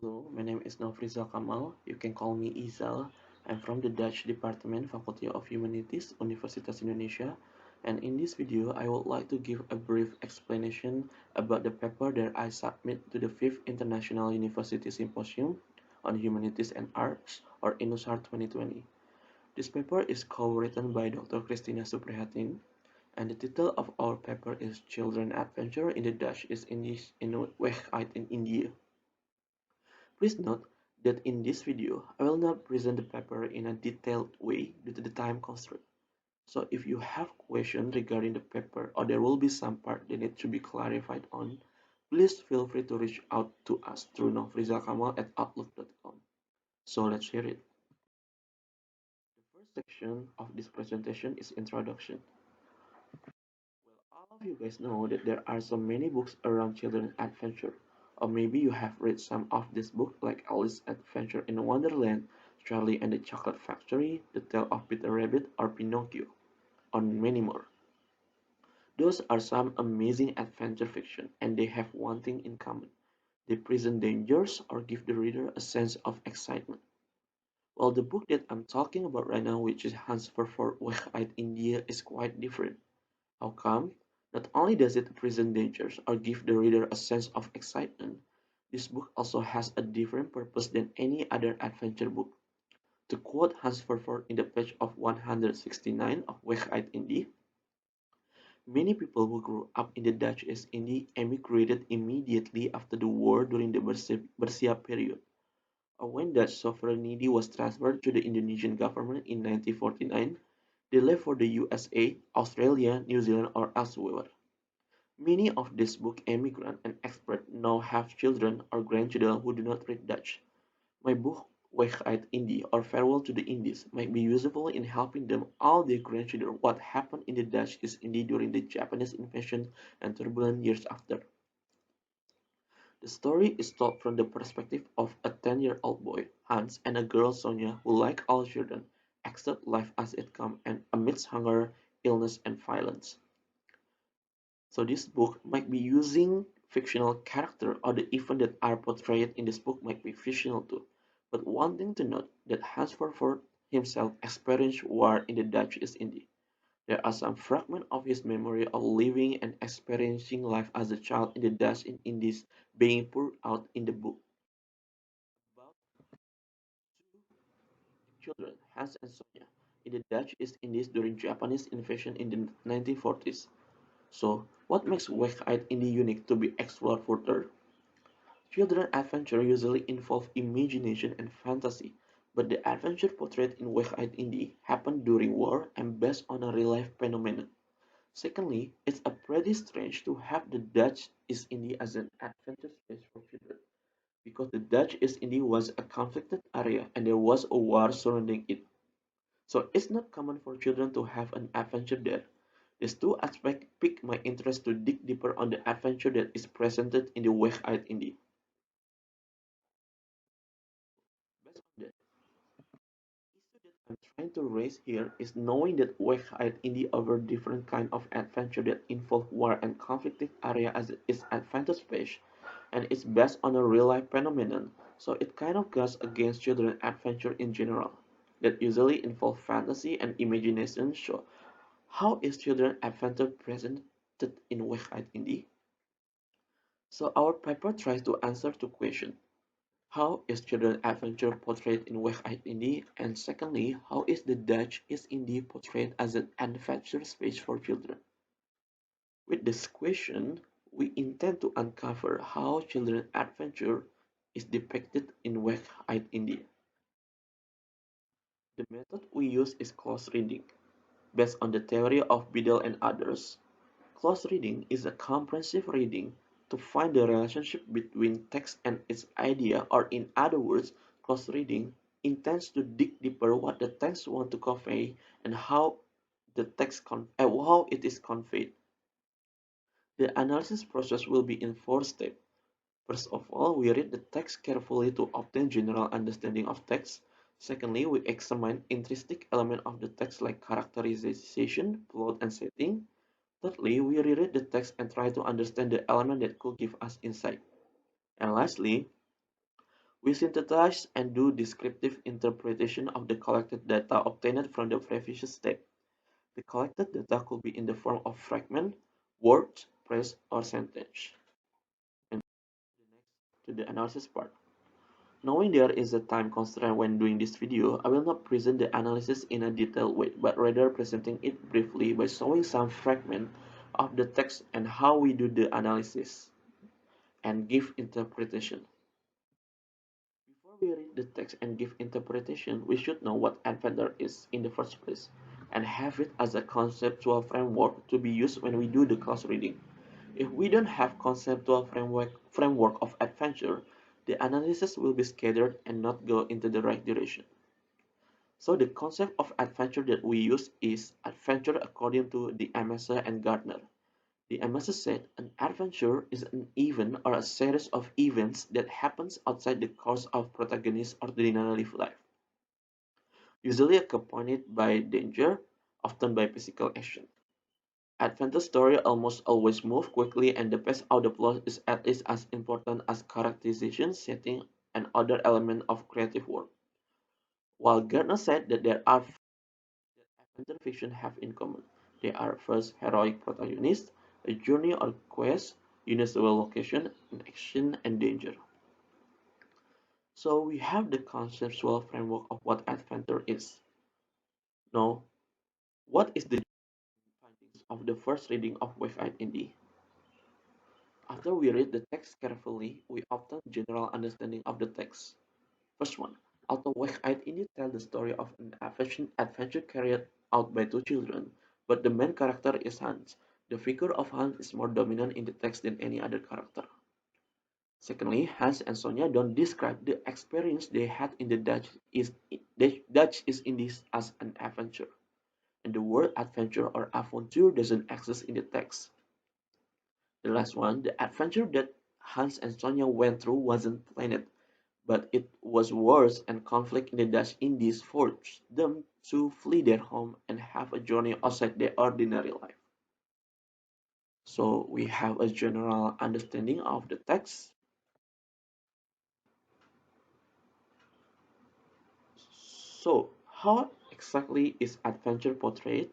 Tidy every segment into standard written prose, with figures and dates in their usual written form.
Hello, my name is Novrizal Kamal. You can call me Izal. I'm from the Dutch Department, Faculty of Humanities, Universitas Indonesia. And in this video, I would like to give a brief explanation about the paper that I submit to the 5th International University Symposium on Humanities and Arts, or Inusharts 2020. This paper is co-written by Dr. Christina Suprihatin, and the title of our paper is Children Adventure in the Dutch East Indies in Weg uit in India. Please note that in this video, I will not present the paper in a detailed way due to the time constraint. So if you have questions regarding the paper or there will be some part that need to be clarified on, please feel free to reach out to us through novrizalkamal@outlook.com. So let's hear it. The first section of this presentation is introduction. Well, all of you guys know that there are so many books around children's adventure. Or maybe you have read some of these books like Alice's Adventure in Wonderland, Charlie and the Chocolate Factory, The Tale of Peter Rabbit, or Pinocchio, and many more. Those are some amazing adventure fiction, and they have one thing in common. They present dangers or give the reader a sense of excitement. Well, the book that I'm talking about right now, which is Hans Vervoort Weg uit India, is quite different. How come? Not only does it present dangers or give the reader a sense of excitement, this book also has a different purpose than any other adventure book. To quote Hans Vervoort in the page of 169 of Weg uit India, many people who grew up in the Dutch East Indies emigrated immediately after the war during the Bersia period, or when Dutch sovereignty was transferred to the Indonesian government in 1949. They left for the USA, Australia, New Zealand, or elsewhere. Many of these book emigrants and experts now have children or grandchildren who do not read Dutch. My book, Weg uit India or Farewell to the Indies, might be useful in helping them all their grandchildren what happened in the Dutch East Indies during the Japanese invasion and turbulent years after. The story is told from the perspective of a 10-year-old boy, Hans, and a girl, Sonia, who, like all children, accept life as it comes and amidst hunger, illness, and violence. So this book might be using fictional character or the event that are portrayed in this book might be fictional too. But one thing to note that Hans Vervoort himself experienced war in the Dutch East Indies. There are some fragments of his memory of living and experiencing life as a child in the Dutch Indies being poured out in the book. About two children, Hans and Sonia, in the Dutch East Indies during Japanese invasion in the 1940s. So, what makes Weg uit India unique to be explored further? Children's adventure usually involve imagination and fantasy, but the adventure portrayed in Weg uit India happened during war and based on a real-life phenomenon. Secondly, it's a pretty strange to have the Dutch East India as an adventure space for children, because the Dutch East India was a conflicted area and there was a war surrounding it. So it's not common for children to have an adventure there. These two aspects pique my interest to dig deeper on the adventure that is presented in the Weg uit India. Based on that, the issue that I'm trying to raise here is knowing that Weg uit India offers different kind of adventure that involve war and conflicted area as its adventure space, and it's based on a real-life phenomenon, so it kind of goes against children's adventure in general, that usually involve fantasy and imagination. So how is children's adventure presented in Weg uit India? So our paper tries to answer two questions. How is children's adventure portrayed in Weg uit India? And secondly, how is the Dutch East India portrayed as an adventure space for children? With this question, we intend to uncover how children's adventure is depicted in Weg uit India. The method we use is close reading. Based on the theory of Biddle and others, close reading is a comprehensive reading to find the relationship between text and its idea, or in other words, close reading intends to dig deeper what the text wants to convey and how how it is conveyed. The analysis process will be in four steps. First of all, we read the text carefully to obtain general understanding of text. Secondly, we examine intrinsic elements of the text like characterization, plot, and setting. Thirdly, we reread the text and try to understand the element that could give us insight. And lastly, We synthesize and do descriptive interpretation of the collected data obtained from the previous step. The collected data could be in the form of fragment, words, phrase, or sentence. And to the analysis part. Knowing there is a time constraint when doing this video, I will not present the analysis in a detailed way, but rather presenting it briefly by showing some fragment of the text and how we do the analysis and give interpretation. Before we read the text and give interpretation, we should know what adventure is in the first place and have it as a conceptual framework to be used when we do the close reading. If we don't have conceptual framework of adventure, the analysis will be scattered and not go into the right direction. So the concept of adventure that we use is adventure according to the MSA and Gardner. The MSA said an adventure is an event or a series of events that happens outside the course of protagonist's ordinary life, usually accompanied by danger, often by physical action. Adventure stories almost always move quickly and the pace of the plot is at least as important as characterization, setting, and other elements of creative work. While Gardner said that there are adventure fiction have in common. They are first heroic protagonist, a journey or quest, unusual location, and action and danger. So we have the conceptual framework of what adventure is. Now, what is the findings of the first reading of Weg uit Indie? After we read the text carefully, we obtain general understanding of the text. First one, although Weg uit Indie tells the story of an adventure carried out by two children, but the main character is Hans. The figure of Hans is more dominant in the text than any other character. Secondly, Hans and Sonia don't describe the experience they had in the Dutch East Indies as an adventure, and the word adventure or avontuur doesn't exist in the text. The last one, the adventure that Hans and Sonia went through wasn't planned, but it was wars and conflict in the Dutch Indies forced them to flee their home and have a journey outside their ordinary life. So we have a general understanding of the text. So how exactly is adventure portrayed?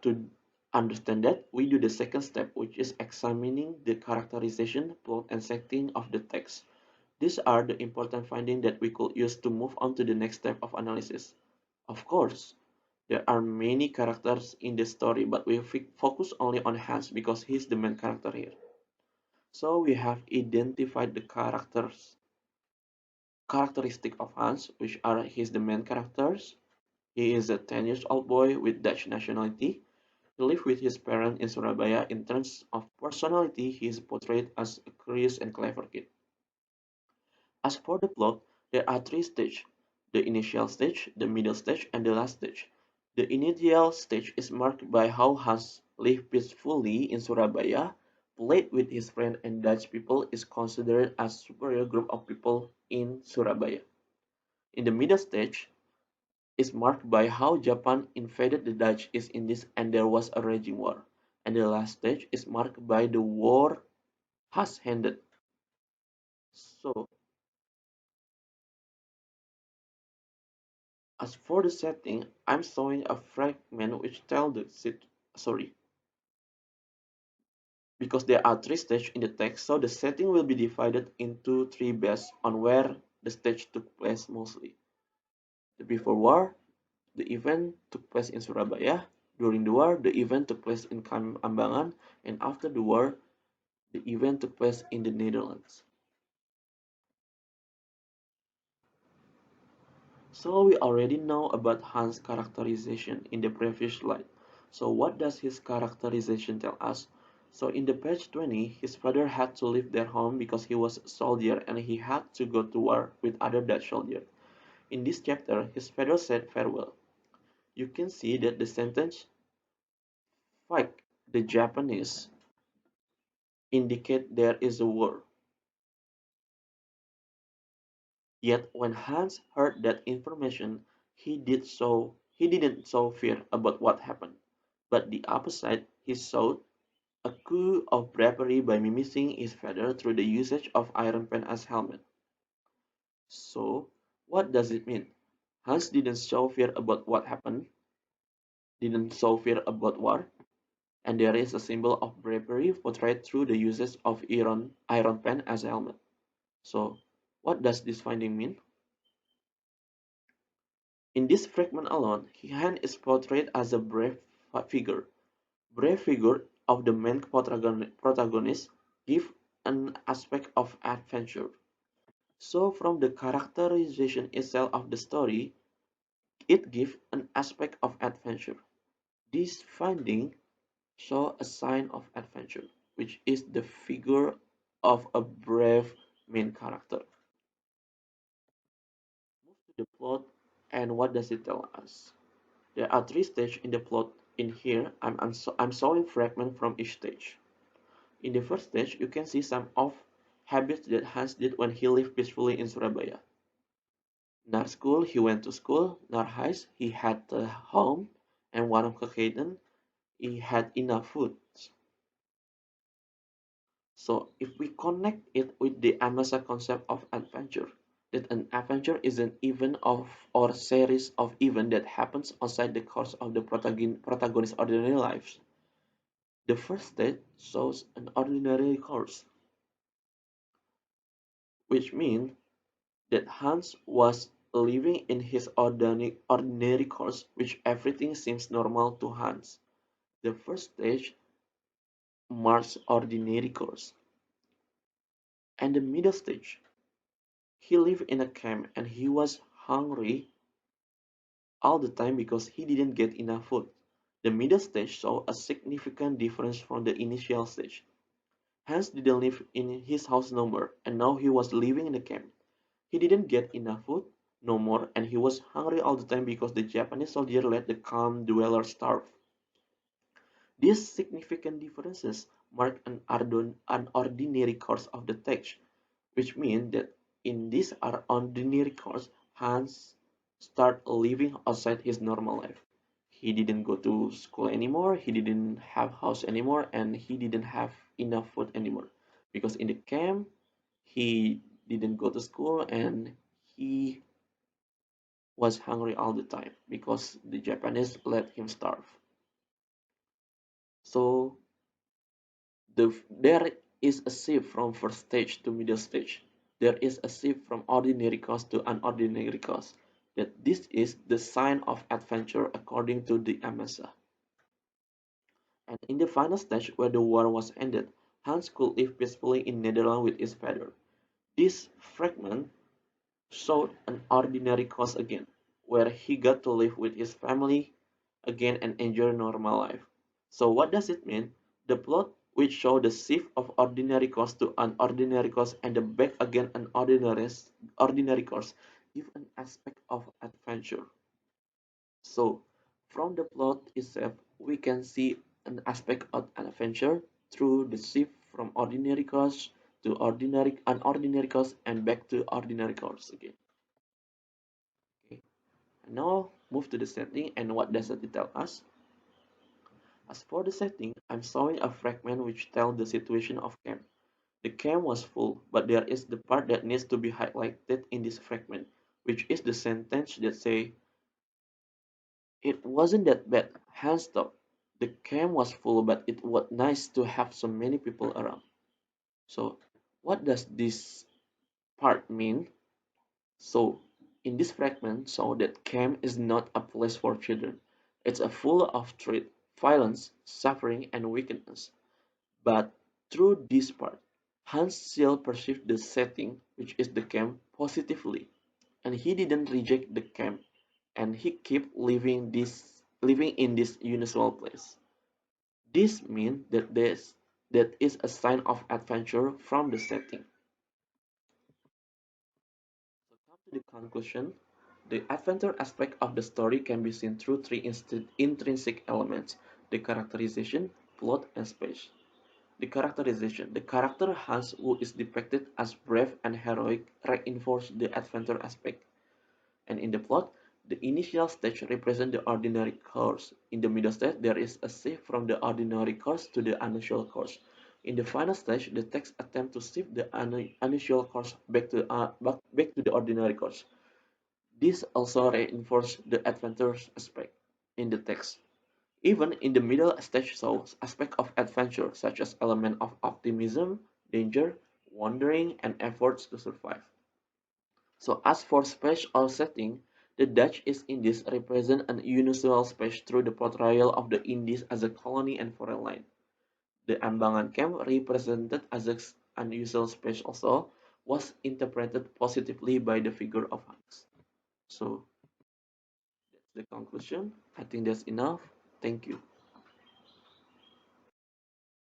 To understand that, we do the second step, which is examining the characterization, plot, and setting of the text. These are the important findings that we could use to move on to the next step of analysis. Of course, there are many characters in the story, but we focus only on Hans because he's the main character here. So we have identified the characteristic of Hans, which are he's the main characters. He is a 10 years old boy with Dutch nationality. He lives with his parents in Surabaya. In terms of personality, he is portrayed as a curious and clever kid. As for the plot, there are three stages: the initial stage, the middle stage, and the last stage. The initial stage is marked by how Hans lived peacefully in Surabaya, played with his friends and Dutch people is considered as superior group of people in Surabaya. In the middle stage is marked by how Japan invaded the Dutch East Indies and there was a raging war. And the last stage is marked by the war has ended. So as for the setting, I'm showing a fragment which tells the sorry, because there are three stages in the text, so the setting will be divided into three based on where the stage took place mostly. The before war, the event took place in Surabaya. During the war, the event took place in Ambangan, and after the war, the event took place in the Netherlands. So we already know about Hans' characterization in the previous slide. So what does his characterization tell us? So in the page 20, his father had to leave their home because he was a soldier and he had to go to war with other Dutch soldiers. In this chapter, his father said farewell. You can see that the sentence "fight the Japanese" indicate there is a war. Yet when Hans heard that information, he didn't show fear about what happened, but the opposite, he showed a coup of bravery by mimicking his father through the usage of Iron Pen as helmet. So, what does it mean? Hans didn't show fear about what happened, didn't show fear about war, and there is a symbol of bravery portrayed through the uses of iron pen as a helmet. So, what does this finding mean? In this fragment alone, Han is portrayed as a brave figure of the main protagonist, give an aspect of adventure. So from the characterization itself of the story, it gives an aspect of adventure. This finding show a sign of adventure, which is the figure of a brave main character. Move to the plot, and what does it tell us? There are three stages in the plot. In here, I'm showing fragments from each stage. In the first stage, you can see some of habits that Hans did when he lived peacefully in Surabaya. Nar school, he went to school. Nar highs, he had a home and warm cooking. He had enough food. So if we connect it with the Amasa concept of adventure, that an adventure is an event of or series of events that happens outside the course of the protagonist's ordinary lives. The first stage shows an ordinary course, which means that Hans was living in his ordinary course, which everything seems normal to Hans. The first stage marks ordinary course. And the middle stage, he lived in a camp and he was hungry all the time because he didn't get enough food. The middle stage saw a significant difference from the initial stage. Hans didn't live in his house no more, and now he was living in a camp. He didn't get enough food no more, and he was hungry all the time because the Japanese soldier let the camp dweller starve. These significant differences mark an ordinary course of the text, which means that in this ordinary course, Hans started living outside his normal life. He didn't go to school anymore, he didn't have house anymore, and he didn't have enough food anymore. Because in the camp, he didn't go to school and he was hungry all the time because the Japanese let him starve. So there is a shift from first stage to middle stage. There is a shift from ordinary course to unordinary course. That this is the sign of adventure according to the Amasa. And in the final stage where the war was ended, Hans could live peacefully in Netherlands with his father. This fragment showed an ordinary course again, where he got to live with his family again and enjoy normal life. So what does it mean? The plot which show the shift of ordinary course to unordinary course and the back again an ordinary course give an aspect of adventure. So from the plot itself, we can see an aspect of an adventure through the shift from ordinary course to unordinary course and back to ordinary course again. Okay. And now move to the setting and what does it tell us? As for the setting, I'm showing a fragment which tells the situation of camp. The camp was full, but there is the part that needs to be highlighted in this fragment, which is the sentence that say, "It wasn't that bad, hands up. The camp was full, but it was nice to have so many people around." So, what does this part mean? So, in this fragment, so that camp is not a place for children. It's a full of threat, violence, suffering, and wickedness. But through this part, Hans still perceived the setting, which is the camp, positively, and he didn't reject the camp, and he kept living in this unusual place. This means that is a sign of adventure from the setting. So come to the conclusion. The adventure aspect of the story can be seen through three intrinsic elements: the characterization, plot, and space. The characterization. The character Hans, who is depicted as brave and heroic, reinforces the adventure aspect. And in the plot, the initial stage represents the ordinary course. In the middle stage, there is a shift from the ordinary course to the unusual course. In the final stage, the text attempts to shift the unusual course back to the ordinary course. This also reinforces the adventurous aspect in the text. Even in the middle stage shows aspects of adventure such as element of optimism, danger, wandering, and efforts to survive. So as for space or setting, the Dutch East Indies represent an unusual space through the portrayal of the Indies as a colony and foreign land. The Ambangan camp, represented as an unusual space also, was interpreted positively by the figure of Hans. So that's the conclusion. I think that's enough. Thank you.